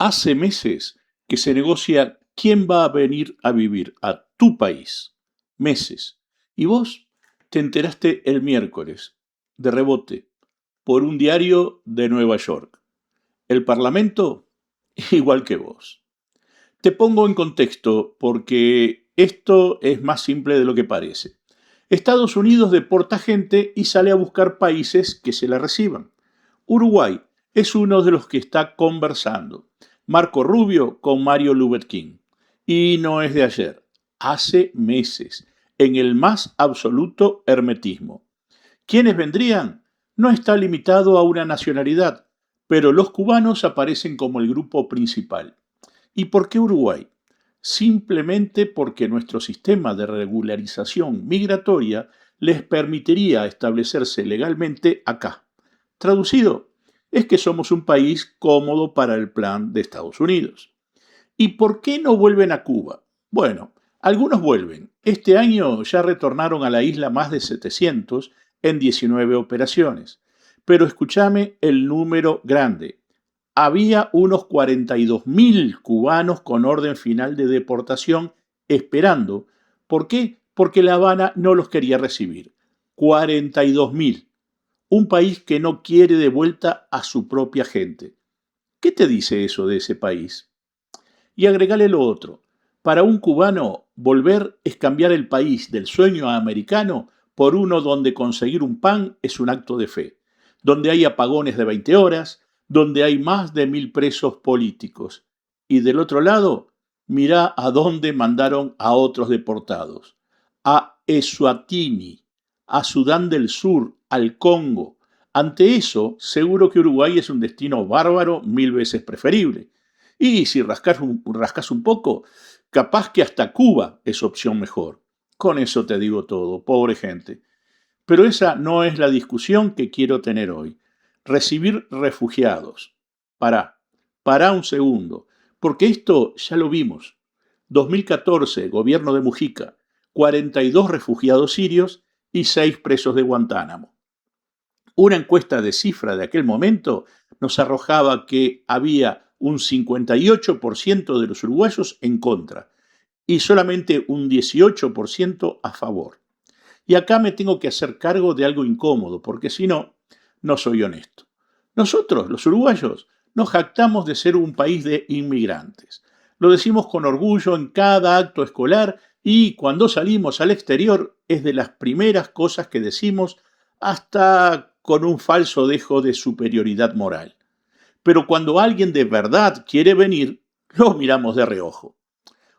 Hace meses que se negocia quién va a venir a vivir a tu país. Meses. Y vos te enteraste el miércoles, de rebote, por un diario de Nueva York. El Parlamento, igual que vos. Te pongo en contexto porque esto es más simple de lo que parece. Estados Unidos deporta gente y sale a buscar países que se la reciban. Uruguay es uno de los que está conversando. Marco Rubio con Mario Lubetkin. Y no es de ayer, hace meses, en el más absoluto hermetismo. ¿Quiénes vendrían? No está limitado a una nacionalidad, pero los cubanos aparecen como el grupo principal. ¿Y por qué Uruguay? Simplemente porque nuestro sistema de regularización migratoria les permitiría establecerse legalmente acá. Traducido, es que somos un país cómodo para el plan de Estados Unidos. ¿Y por qué no vuelven a Cuba? Bueno, algunos vuelven. Este año ya retornaron a la isla más de 700 en 19 operaciones. Pero escúchame el número grande. Había unos 42.000 cubanos con orden final de deportación esperando. ¿Por qué? Porque La Habana no los quería recibir. 42.000. Un país que no quiere de vuelta a su propia gente. ¿Qué te dice eso de ese país? Y agregale lo otro. Para un cubano, volver es cambiar el país del sueño americano por uno donde conseguir un pan es un acto de fe, donde hay apagones de 20 horas, donde hay más de 1.000 presos políticos. Y del otro lado, mirá a dónde mandaron a otros deportados. A Eswatini, a Sudán del Sur, al Congo. Ante eso, seguro que Uruguay es un destino bárbaro 1.000 veces preferible. Y si rascas un poco, capaz que hasta Cuba es opción mejor. Con eso te digo todo, pobre gente. Pero esa no es la discusión que quiero tener hoy. Recibir refugiados. Pará un segundo, porque esto ya lo vimos. 2014, gobierno de Mujica, 42 refugiados sirios y 6 presos de Guantánamo. Una encuesta de cifra de aquel momento nos arrojaba que había un 58% de los uruguayos en contra y solamente un 18% a favor. Y acá me tengo que hacer cargo de algo incómodo, porque si no, no soy honesto. Nosotros, los uruguayos, nos jactamos de ser un país de inmigrantes. Lo decimos con orgullo en cada acto escolar y cuando salimos al exterior es de las primeras cosas que decimos, hasta con un falso dejo de superioridad moral. Pero cuando alguien de verdad quiere venir, lo miramos de reojo.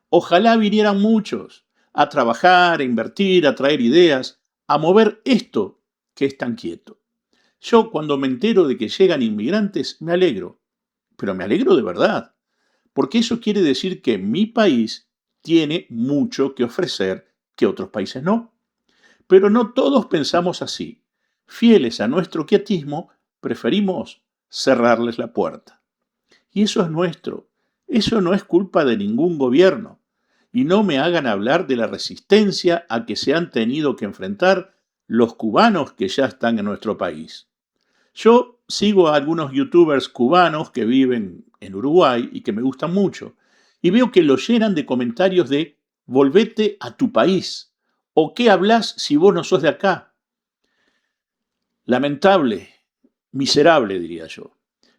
Ojalá vinieran muchos a trabajar, a invertir, a traer ideas, a mover esto que es tan quieto. Yo cuando me entero de que llegan inmigrantes me alegro, pero me alegro de verdad, porque eso quiere decir que mi país tiene mucho que ofrecer que otros países no. Pero no todos pensamos así. Fieles a nuestro quietismo, preferimos cerrarles la puerta. Y eso es nuestro. Eso no es culpa de ningún gobierno. Y no me hagan hablar de la resistencia a que se han tenido que enfrentar los cubanos que ya están en nuestro país. Yo sigo a algunos youtubers cubanos que viven en Uruguay y que me gustan mucho, y veo que lo llenan de comentarios de volvete a tu país, o qué hablas si vos no sos de acá. Lamentable, miserable diría yo.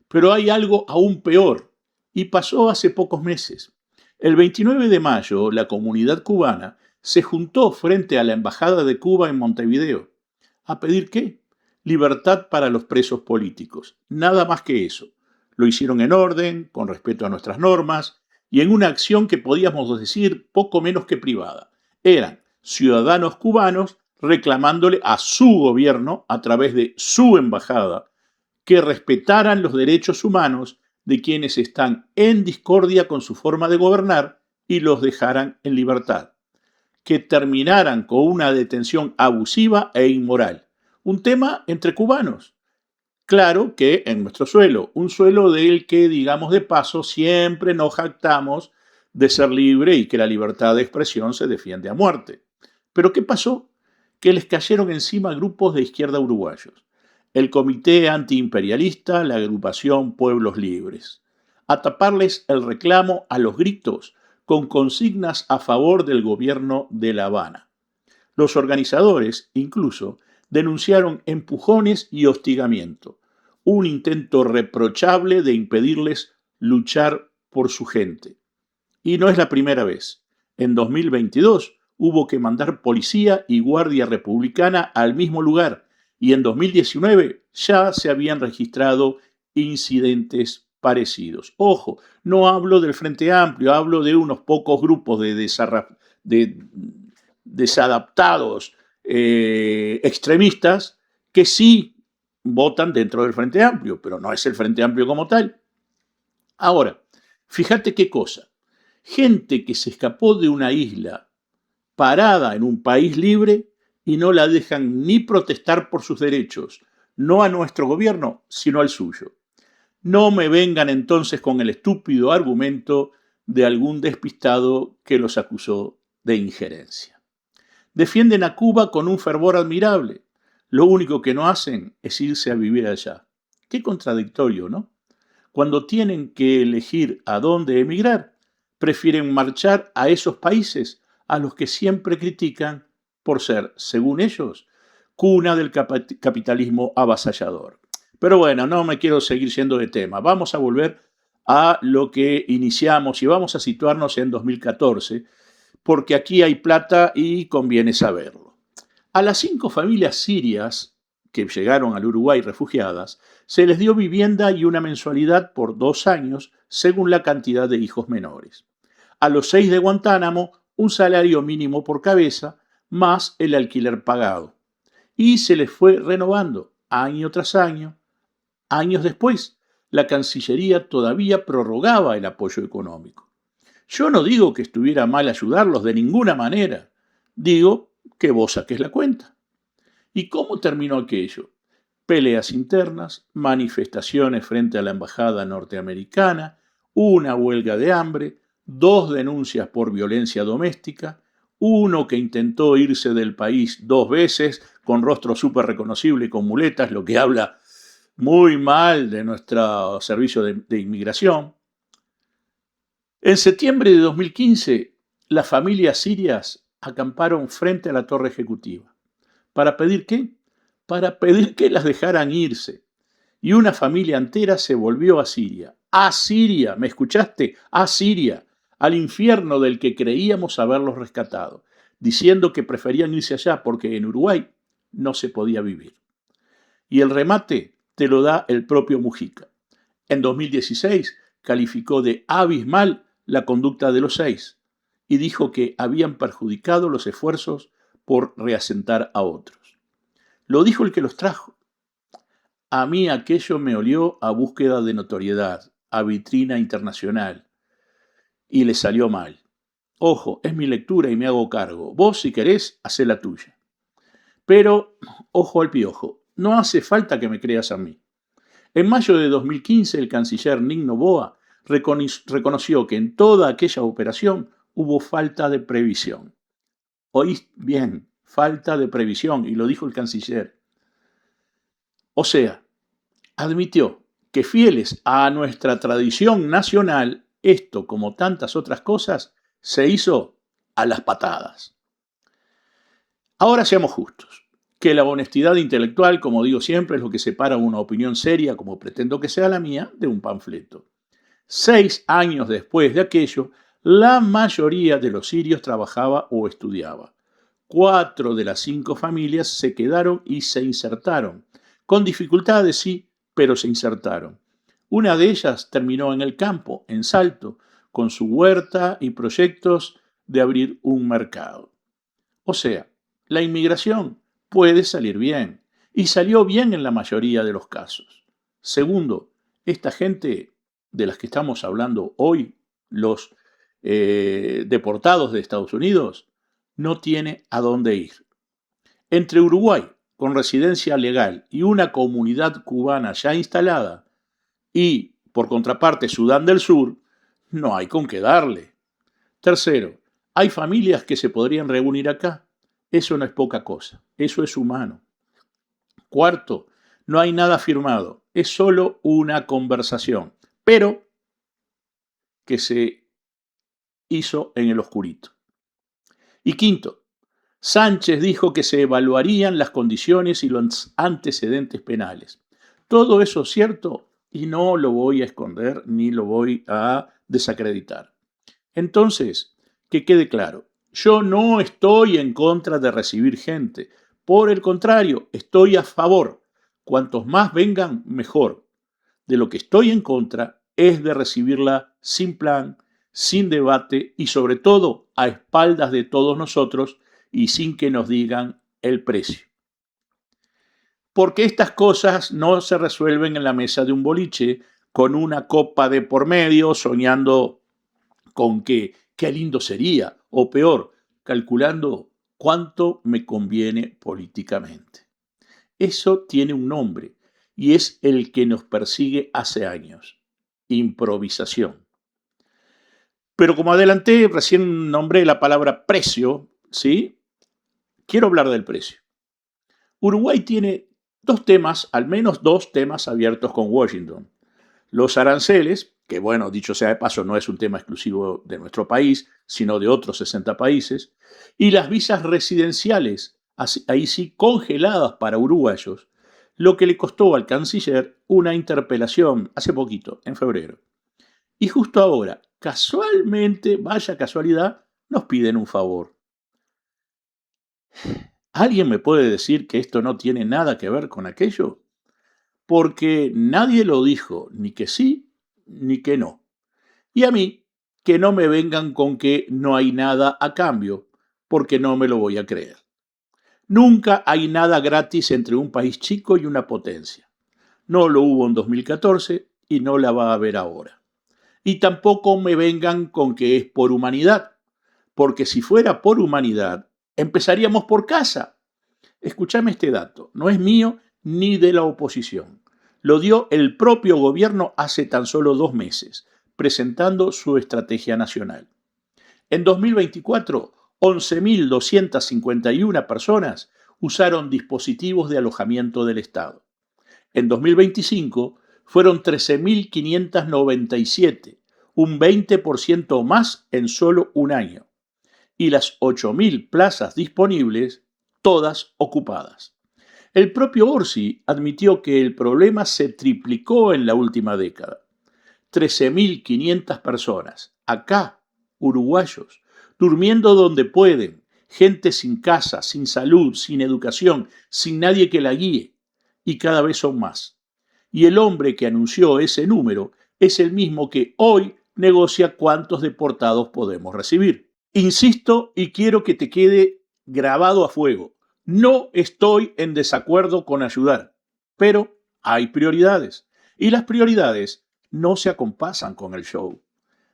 Pero hay algo aún peor, y pasó hace pocos meses. El 29 de mayo, la comunidad cubana se juntó frente a la Embajada de Cuba en Montevideo. ¿A pedir qué? Libertad para los presos políticos. Nada más que eso. Lo hicieron en orden, con respeto a nuestras normas, y en una acción que podíamos decir poco menos que privada. Eran ciudadanos cubanos reclamándole a su gobierno, a través de su embajada, que respetaran los derechos humanos de quienes están en discordia con su forma de gobernar y los dejaran en libertad, que terminaran con una detención abusiva e inmoral. Un tema entre cubanos. Claro que en nuestro suelo, un suelo del que, digamos de paso, siempre nos jactamos de ser libre y que la libertad de expresión se defiende a muerte. Pero ¿qué pasó? Que les cayeron encima grupos de izquierda uruguayos. El Comité Antiimperialista, la agrupación Pueblos Libres. a taparles el reclamo a los gritos con consignas a favor del gobierno de La Habana. Los organizadores, incluso, denunciaron empujones y hostigamiento, un intento reprochable de impedirles luchar por su gente. Y no es la primera vez. En 2022 hubo que mandar policía y guardia republicana al mismo lugar, y en 2019 ya se habían registrado incidentes parecidos. Ojo, no hablo del Frente Amplio, hablo de unos pocos grupos de desadaptados extremistas que sí votan dentro del Frente Amplio, pero no es el Frente Amplio como tal. Ahora, fíjate qué cosa. Gente que se escapó de una isla parada en un país libre y no la dejan ni protestar por sus derechos, no a nuestro gobierno, sino al suyo. No me vengan entonces con el estúpido argumento de algún despistado que los acusó de injerencia. Defienden a Cuba con un fervor admirable. Lo único que no hacen es irse a vivir allá. Qué contradictorio, ¿no? Cuando tienen que elegir a dónde emigrar, prefieren marchar a esos países a los que siempre critican por ser, según ellos, cuna del capitalismo avasallador. Pero bueno, no me quiero seguir siendo de tema. Vamos a volver a lo que iniciamos y vamos a situarnos en 2014, porque aquí hay plata y conviene saberlo. A las 5 familias sirias que llegaron al Uruguay refugiadas, se les dio vivienda y una mensualidad por 2 años según la cantidad de hijos menores. A los 6 de Guantánamo, un salario mínimo por cabeza, más el alquiler pagado. Y se les fue renovando año tras año. Años después, la Cancillería todavía prorrogaba el apoyo económico. Yo no digo que estuviera mal ayudarlos de ninguna manera. Digo que vos saques la cuenta. ¿Y cómo terminó aquello? Peleas internas, manifestaciones frente a la embajada norteamericana, una huelga de hambre, 2 denuncias por violencia doméstica, uno que intentó irse del país 2 veces con rostro súper reconocible y con muletas, lo que habla muy mal de nuestro servicio de inmigración. En septiembre de 2015, las familias sirias acamparon frente a la Torre Ejecutiva. ¿Para pedir qué? Para pedir que las dejaran irse. Y una familia entera se volvió a Siria. A Siria, ¿me escuchaste? A Siria, al infierno del que creíamos haberlos rescatado, diciendo que preferían irse allá porque en Uruguay no se podía vivir. Y el remate te lo da el propio Mujica. En 2016 calificó de abismal la conducta de los 6 y dijo que habían perjudicado los esfuerzos por reasentar a otros. Lo dijo el que los trajo. A mí aquello me olió a búsqueda de notoriedad, a vitrina internacional, y le salió mal. Ojo, es mi lectura y me hago cargo. Vos, si querés, hacé la tuya. Pero, ojo al piojo, no hace falta que me creas a mí. En mayo de 2015, el canciller Nick Noboa reconoció que en toda aquella operación hubo falta de previsión. Oís bien, falta de previsión, y lo dijo el canciller. O sea, admitió que fieles a nuestra tradición nacional, esto, como tantas otras cosas, se hizo a las patadas. Ahora seamos justos, que la honestidad intelectual, como digo siempre, es lo que separa una opinión seria, como pretendo que sea la mía, de un panfleto. 6 años después de aquello, la mayoría de los sirios trabajaba o estudiaba. 4 de las 5 familias se quedaron y se insertaron. Con dificultades, sí, pero se insertaron. Una de ellas terminó en el campo, en Salto, con su huerta y proyectos de abrir un mercado. O sea, la inmigración puede salir bien, y salió bien en la mayoría de los casos. Segundo, esta gente de las que estamos hablando hoy, los deportados de Estados Unidos, no tiene a dónde ir. Entre Uruguay, con residencia legal, y una comunidad cubana ya instalada, y, por contraparte, Sudán del Sur, no hay con qué darle. Tercero, hay familias que se podrían reunir acá. Eso no es poca cosa, eso es humano. Cuarto, no hay nada firmado, es solo una conversación. Pero que se hizo en el oscurito. Y quinto, Sánchez dijo que se evaluarían las condiciones y los antecedentes penales. Todo eso es cierto y no lo voy a esconder ni lo voy a desacreditar. Entonces, que quede claro, yo no estoy en contra de recibir gente. Por el contrario, estoy a favor. Cuantos más vengan, mejor. De lo que estoy en contra es de recibirla sin plan, sin debate y sobre todo a espaldas de todos nosotros y sin que nos digan el precio. Porque estas cosas no se resuelven en la mesa de un boliche con una copa de por medio, soñando con que qué lindo sería, o peor, calculando cuánto me conviene políticamente. Eso tiene un nombre y es el que nos persigue hace años: improvisación. Pero como adelanté, recién nombré la palabra precio, ¿sí? Quiero hablar del precio. Uruguay tiene al menos dos temas abiertos con Washington. Los aranceles, que bueno, dicho sea de paso, no es un tema exclusivo de nuestro país, sino de otros 60 países, y las visas residenciales, ahí sí congeladas para uruguayos, lo que le costó al canciller una interpelación hace poquito, en febrero. Y justo ahora, casualmente, vaya casualidad, nos piden un favor. ¿Alguien me puede decir que esto no tiene nada que ver con aquello? Porque nadie lo dijo, ni que sí, ni que no. Y a mí, que no me vengan con que no hay nada a cambio, porque no me lo voy a creer. Nunca hay nada gratis entre un país chico y una potencia. No lo hubo en 2014 y no la va a haber ahora. Y tampoco me vengan con que es por humanidad, porque si fuera por humanidad, empezaríamos por casa. Escúchame este dato, no es mío ni de la oposición. Lo dio el propio gobierno hace tan solo 2 meses, presentando su estrategia nacional. En 2024, 11.251 personas usaron dispositivos de alojamiento del Estado. En 2025 fueron 13.597, un 20% más en solo un año. Y las 8.000 plazas disponibles, todas ocupadas. El propio Orsi admitió que el problema se triplicó en la última década. 13.500 personas, acá, uruguayos, durmiendo donde pueden, gente sin casa, sin salud, sin educación, sin nadie que la guíe, y cada vez son más. Y el hombre que anunció ese número es el mismo que hoy negocia cuántos deportados podemos recibir. Insisto y quiero que te quede grabado a fuego. No estoy en desacuerdo con ayudar, pero hay prioridades. Y las prioridades no se acompasan con el show.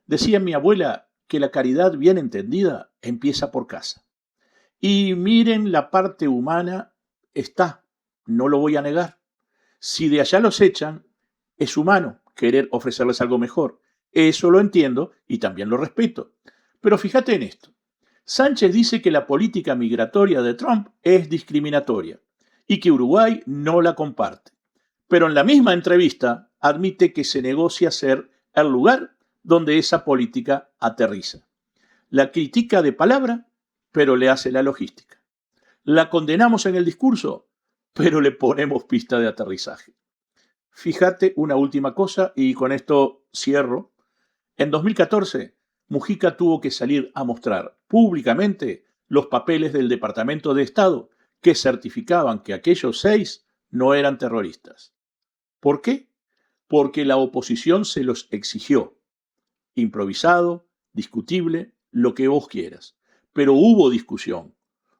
Decía mi abuela que la caridad bien entendida empieza por casa. Y miren, la parte humana está, no lo voy a negar. Si de allá los echan, es humano querer ofrecerles algo mejor. Eso lo entiendo y también lo respeto. Pero fíjate en esto. Sánchez dice que la política migratoria de Trump es discriminatoria y que Uruguay no la comparte. Pero en la misma entrevista admite que se negocia ser el lugar donde esa política aterriza. La critica de palabra, pero le hace la logística. La condenamos en el discurso, pero le ponemos pista de aterrizaje. Fíjate una última cosa y con esto cierro. En 2014, Mujica tuvo que salir a mostrar públicamente los papeles del Departamento de Estado que certificaban que aquellos 6 no eran terroristas. ¿Por qué? Porque la oposición se los exigió. Improvisado, discutible, lo que vos quieras. Pero hubo discusión.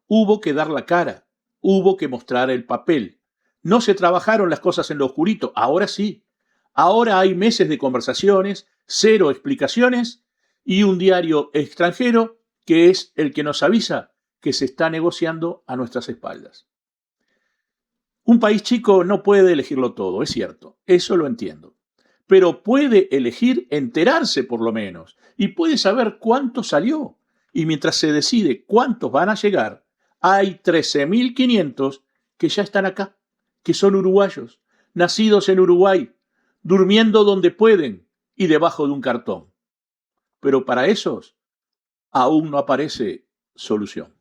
Hubo que dar la cara. Hubo que mostrar el papel. No se trabajaron las cosas en lo oscurito. Ahora sí. Ahora hay meses de conversaciones, 0 explicaciones y un diario extranjero que es el que nos avisa que se está negociando a nuestras espaldas. Un país chico no puede elegirlo todo, es cierto, eso lo entiendo. Pero puede elegir enterarse por lo menos y puede saber cuánto salió. Y mientras se decide cuántos van a llegar, hay 13.500 que ya están acá, que son uruguayos, nacidos en Uruguay, durmiendo donde pueden y debajo de un cartón. Pero para esos aún no aparece solución.